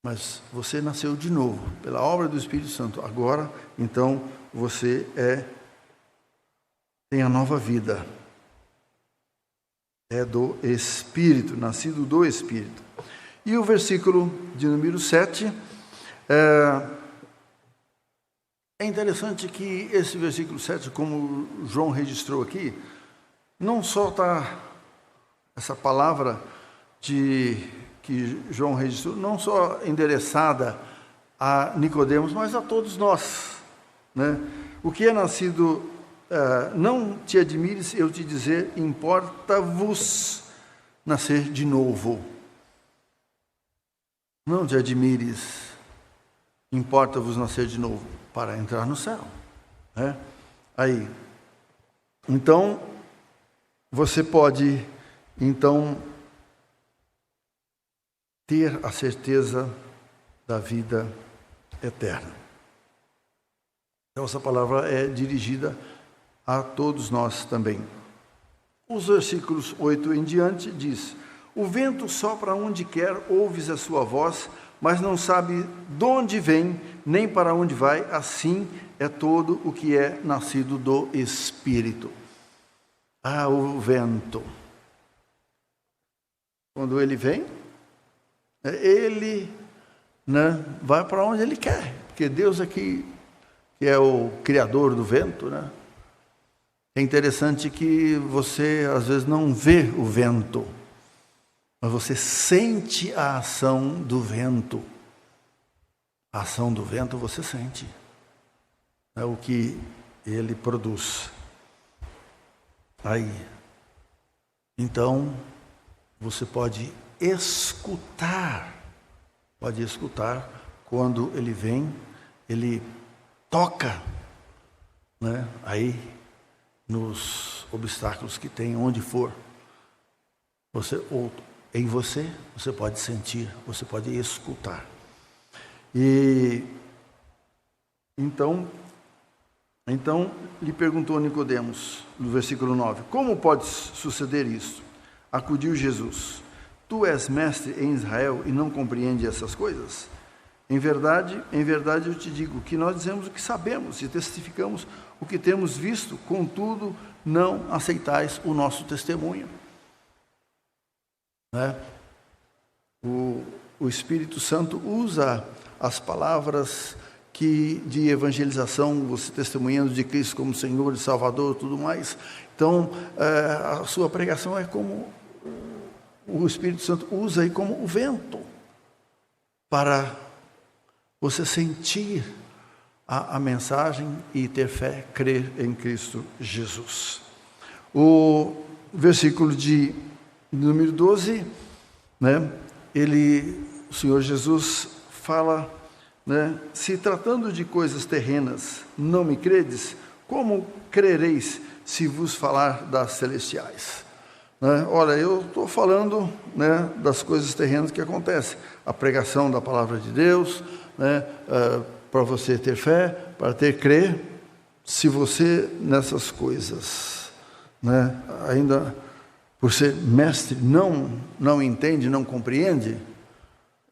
mas você nasceu de novo, pela obra do Espírito Santo, agora, então, você tem a nova vida, é do Espírito, nascido do Espírito. E o versículo de número 7, é interessante que esse versículo 7, como João registrou aqui, não só está essa palavra que João registrou, não só endereçada a Nicodemos, mas a todos nós, né? O que é nascido, não te admires eu te dizer, importa-vos nascer de novo. Não te admires, importa-vos nascer de novo, para entrar no céu, né? Aí, então, você pode, então, ter a certeza da vida eterna. Então, essa palavra é dirigida a todos nós também. Os versículos 8 em diante diz, o vento sopra onde quer, ouves a sua voz, mas não sabe de onde vem, nem para onde vai, assim é todo o que é nascido do Espírito. O vento. Quando ele vem, ele, né, vai para onde ele quer, porque Deus aqui, que é o criador do vento, né? É interessante que você às vezes não vê o vento, mas você sente a ação do vento. A ação do vento você sente, é o que ele produz. Aí, então, você pode escutar quando ele vem, ele toca, né, aí nos obstáculos que tem, onde for. Ou em você pode sentir, você pode escutar. E Então lhe perguntou Nicodemos, no versículo 9, como pode suceder isso? Acudiu Jesus, tu és mestre em Israel e não compreende essas coisas? Em verdade eu te digo que nós dizemos o que sabemos e testificamos o que temos visto, contudo não aceitais o nosso testemunho. O Espírito Santo usa as palavras de evangelização, você testemunhando de Cristo como Senhor e Salvador e tudo mais. Então, a sua pregação é como o Espírito Santo usa aí como o vento, para você sentir a mensagem e ter fé, crer em Cristo Jesus. O versículo de número 12, o Senhor Jesus fala, se tratando de coisas terrenas, não me credes, como crereis se vos falar das celestiais? Olha, eu estou falando das coisas terrenas que acontecem, a pregação da palavra de Deus, para você ter fé, para ter crer. Se você nessas coisas, ainda por ser mestre, não entende, não compreende,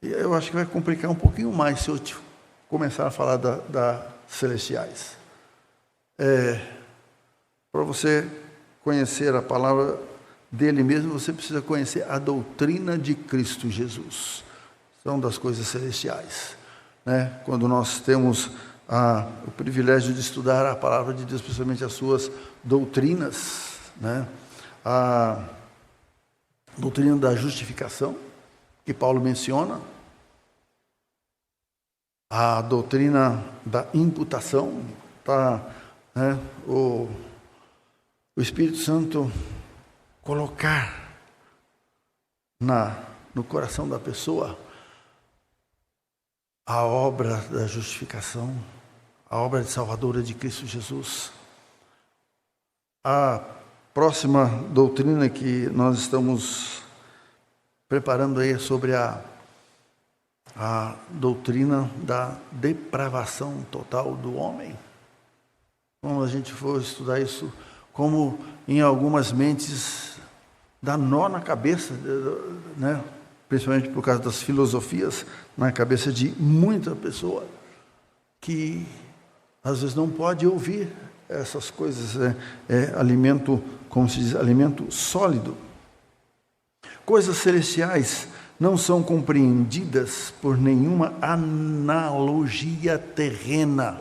eu acho que vai complicar um pouquinho mais se eu começar a falar das celestiais. Para você conhecer a palavra dele mesmo, você precisa conhecer a doutrina de Cristo Jesus. São das coisas celestiais. Quando nós temos o privilégio de estudar a palavra de Deus, principalmente as suas doutrinas, a doutrina da justificação, que Paulo menciona, a doutrina da imputação, o Espírito Santo colocar no coração da pessoa a obra da justificação, a obra de salvadora de Cristo Jesus. A próxima doutrina que nós estamos preparando aí é sobre a doutrina da depravação total do homem. Como a gente for estudar isso, como em algumas mentes dá nó na cabeça, principalmente por causa das filosofias, na cabeça de muita pessoa, que às vezes não pode ouvir essas coisas, alimento, como se diz, alimento sólido. Coisas celestiais não são compreendidas por nenhuma analogia terrena.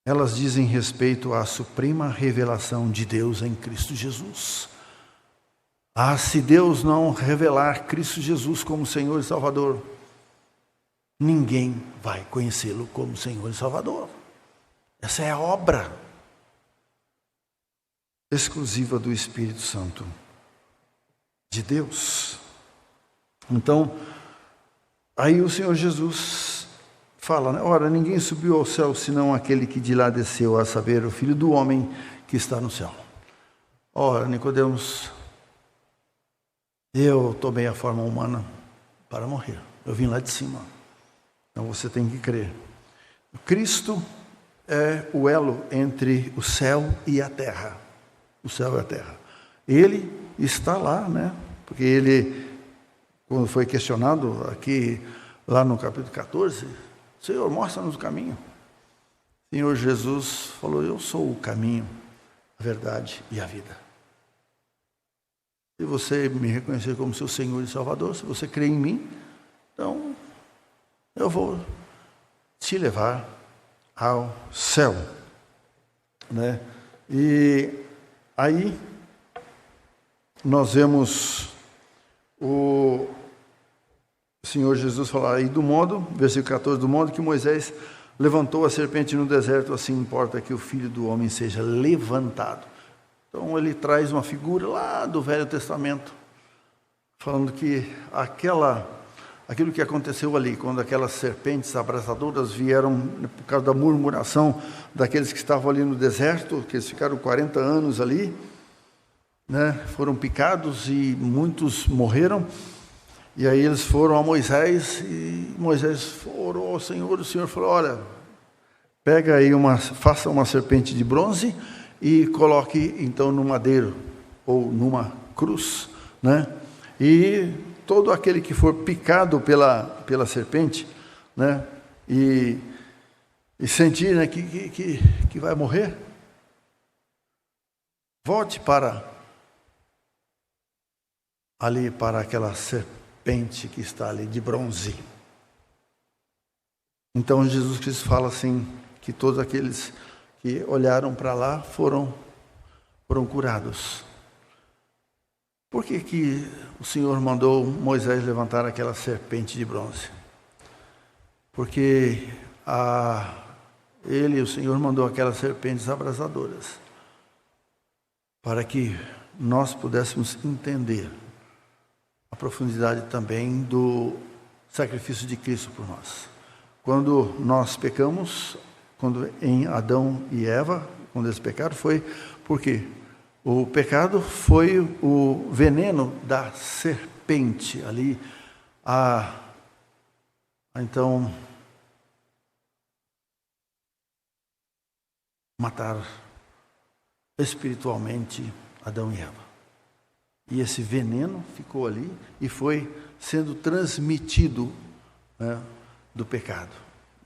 Elas dizem respeito à suprema revelação de Deus em Cristo Jesus. Se Deus não revelar Cristo Jesus como Senhor e Salvador, ninguém vai conhecê-lo como Senhor e Salvador. Essa é a obra exclusiva do Espírito Santo de Deus. Então, aí o Senhor Jesus fala, ora, ninguém subiu ao céu senão aquele que de lá desceu, a saber, o Filho do Homem que está no céu. Ora, Nicodemos, eu tomei a forma humana para morrer. Eu vim lá de cima. Então você tem que crer. Cristo é o elo entre o céu e a terra. O céu e a terra. Ele está lá, porque ele, quando foi questionado aqui, lá no capítulo 14, Senhor, mostra-nos o caminho. O Senhor Jesus falou, eu sou o caminho, a verdade e a vida. Se você me reconhecer como seu Senhor e Salvador, se você crer em mim, então eu vou te levar ao céu. E aí nós vemos o Senhor Jesus falar aí do modo, versículo 14, do modo que Moisés levantou a serpente no deserto, assim importa que o Filho do Homem seja levantado. Então ele traz uma figura lá do Velho Testamento, falando que aquilo que aconteceu ali, quando aquelas serpentes abrasadoras vieram por causa da murmuração daqueles que estavam ali no deserto, que eles ficaram 40 anos ali, foram picados e muitos morreram. E aí eles foram a Moisés, e Moisés orou ao Senhor, o Senhor falou, olha, pega aí faça uma serpente de bronze e coloque então no madeiro, ou numa cruz, né? E todo aquele que for picado pela serpente, né? E sentir, né, que vai morrer, volte para aquela serpente que está ali de bronze. Então Jesus Cristo fala assim, que todos aqueles que olharam para lá foram curados. Por que o Senhor mandou Moisés levantar aquela serpente de bronze? Porque o Senhor mandou aquelas serpentes abrasadoras para que nós pudéssemos entender a profundidade também do sacrifício de Cristo por nós. Quando nós pecamos, quando em Adão e Eva, quando eles pecaram, foi porque o pecado foi o veneno da serpente ali, então matar espiritualmente Adão e Eva. E esse veneno ficou ali e foi sendo transmitido, né, do pecado.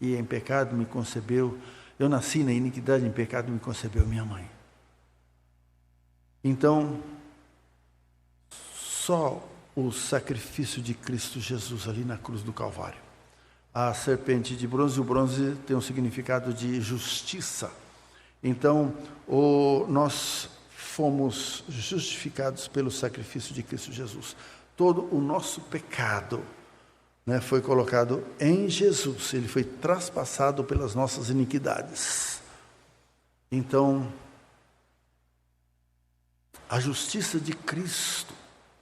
E em pecado me concebeu, eu nasci na iniquidade, em pecado me concebeu minha mãe. Então, só o sacrifício de Cristo Jesus ali na cruz do Calvário. A serpente de bronze, o bronze tem um significado de justiça. Então, nós fomos justificados pelo sacrifício de Cristo Jesus. Todo o nosso pecado, né, foi colocado em Jesus. Ele foi traspassado pelas nossas iniquidades. Então, a justiça de Cristo,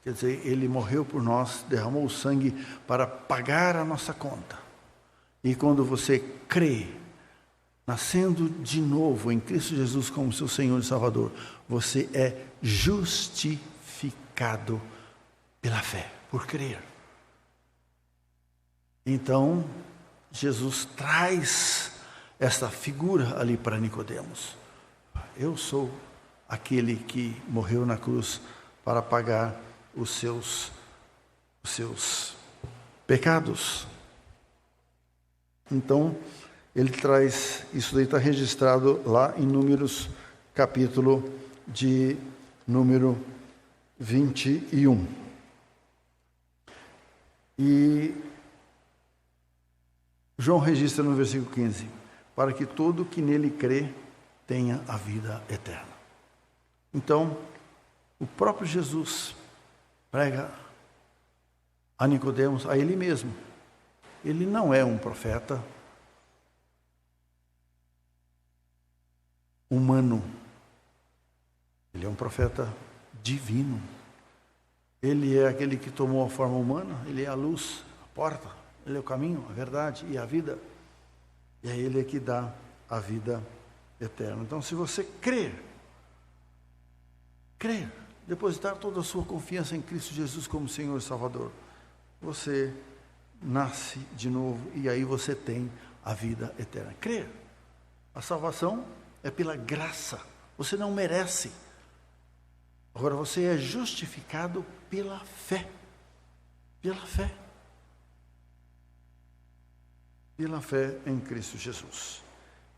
quer dizer, Ele morreu por nós, derramou o sangue para pagar a nossa conta. E quando você crê, nascendo de novo em Cristo Jesus como seu Senhor e Salvador, você é justificado pela fé, por crer. Então, Jesus traz essa figura ali para Nicodemos. Eu sou aquele que morreu na cruz para pagar os seus pecados. Então, ele traz, isso daí está registrado lá em Números, capítulo de número 21. E João registra no versículo 15, para que todo que nele crê tenha a vida eterna. Então, o próprio Jesus prega a Nicodemos, a ele mesmo. Ele não é um profeta humano. Ele é um profeta divino. Ele é aquele que tomou a forma humana, ele é a luz, a porta, ele é o caminho, a verdade e a vida. E é ele que dá a vida eterna. Então, se você crer, depositar toda a sua confiança em Cristo Jesus como Senhor e Salvador, você nasce de novo e aí você tem a vida eterna. Crer. A salvação é pela graça. Você não merece. Agora você é justificado pela fé. Pela fé. Pela fé em Cristo Jesus.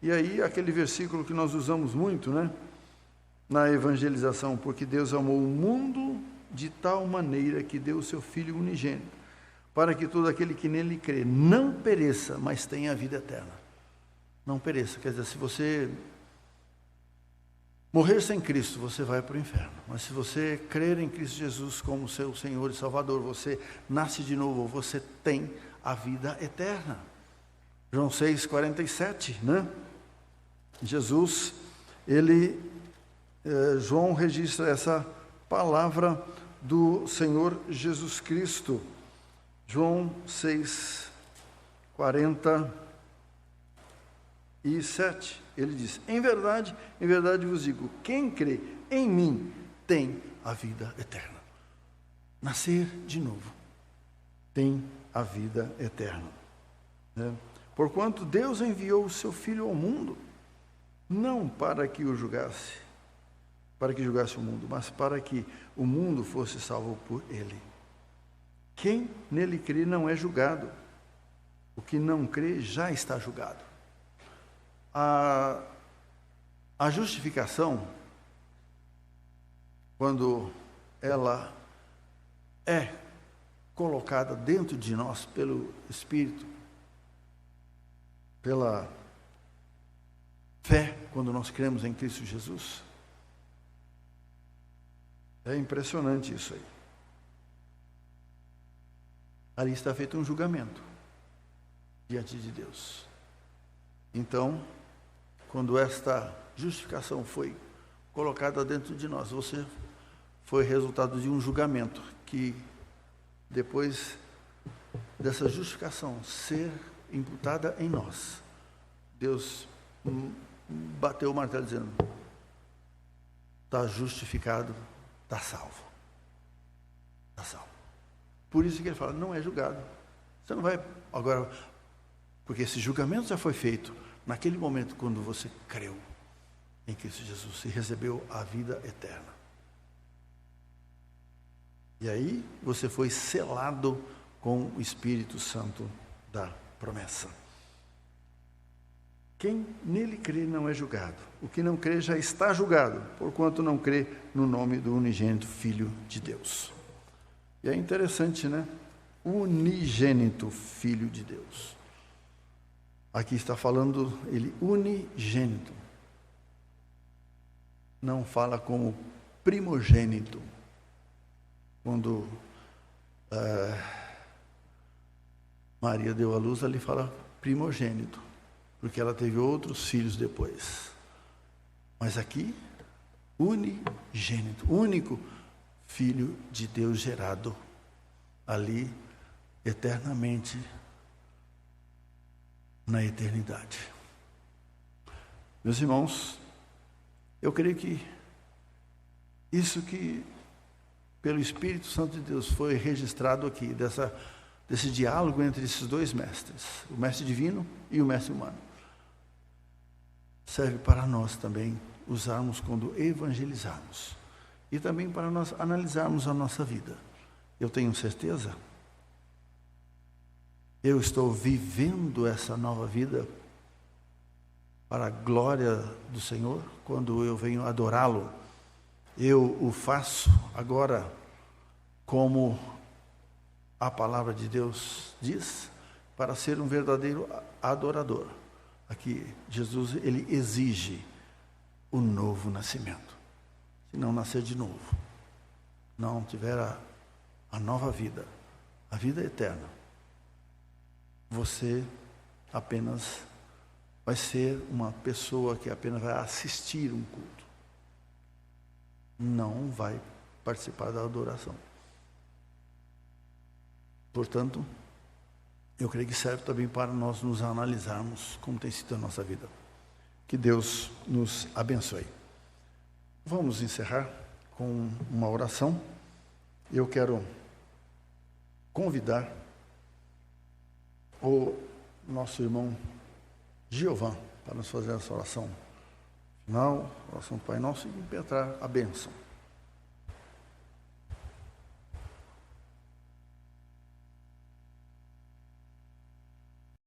E aí aquele versículo que nós usamos muito, né? Na evangelização, porque Deus amou o mundo de tal maneira que deu o seu Filho unigênito, para que todo aquele que nele crê não pereça, mas tenha a vida eterna. Não pereça, quer dizer, se você morrer sem Cristo, você vai para o inferno. Mas se você crer em Cristo Jesus como seu Senhor e Salvador, você nasce de novo, você tem a vida eterna. João 6,47, né? Jesus, João registra essa palavra do Senhor Jesus Cristo. João 6,47, ele diz: em verdade vos digo, quem crê em mim tem a vida eterna. Nascer de novo. tem a vida eterna. Né? Porquanto Deus enviou o seu Filho ao mundo, não para que o julgasse, para que julgasse o mundo, mas para que o mundo fosse salvo por ele. Quem nele crê não é julgado. O que não crê já está julgado. A justificação, quando ela é colocada dentro de nós pelo Espírito, pela fé, quando nós cremos em Cristo Jesus, é impressionante isso aí. Ali está feito um julgamento diante de Deus. Então, quando esta justificação foi colocada dentro de nós, você foi resultado de um julgamento que, depois dessa justificação ser imputada em nós, Deus bateu o martelo dizendo: está justificado, está salvo. Está salvo. Por isso que ele fala, não é julgado. Você não vai agora, porque esse julgamento já foi feito naquele momento quando você creu em Cristo Jesus e recebeu a vida eterna. E aí você foi selado com o Espírito Santo da promessa. Quem nele crê não é julgado. O que não crê já está julgado, porquanto não crê no nome do unigênito Filho de Deus. E é interessante, né? Unigênito Filho de Deus. Aqui está falando ele unigênito. Não fala como primogênito. Quando Maria deu à luz, ali fala primogênito, porque ela teve outros filhos depois. Mas aqui, unigênito, único Filho de Deus gerado ali eternamente, na eternidade. Meus irmãos, eu creio que isso que pelo Espírito Santo de Deus foi registrado aqui, desse diálogo entre esses dois mestres, o mestre divino e o mestre humano, serve para nós também usarmos quando evangelizarmos. E também para nós analisarmos a nossa vida. Eu tenho certeza, eu estou vivendo essa nova vida para a glória do Senhor. Quando eu venho adorá-lo, eu o faço agora como a palavra de Deus diz, para ser um verdadeiro adorador. Aqui, Jesus, ele exige o novo nascimento. Se não nascer de novo, não tiver a nova vida, a vida eterna, você apenas vai ser uma pessoa que apenas vai assistir um culto. Não vai participar da adoração. Portanto, eu creio que serve também para nós nos analisarmos como tem sido a nossa vida. Que Deus nos abençoe. Vamos encerrar com uma oração. Eu quero convidar o nosso irmão Giovan para nos fazer essa oração final, oração do Pai Nosso, e impetrar a bênção.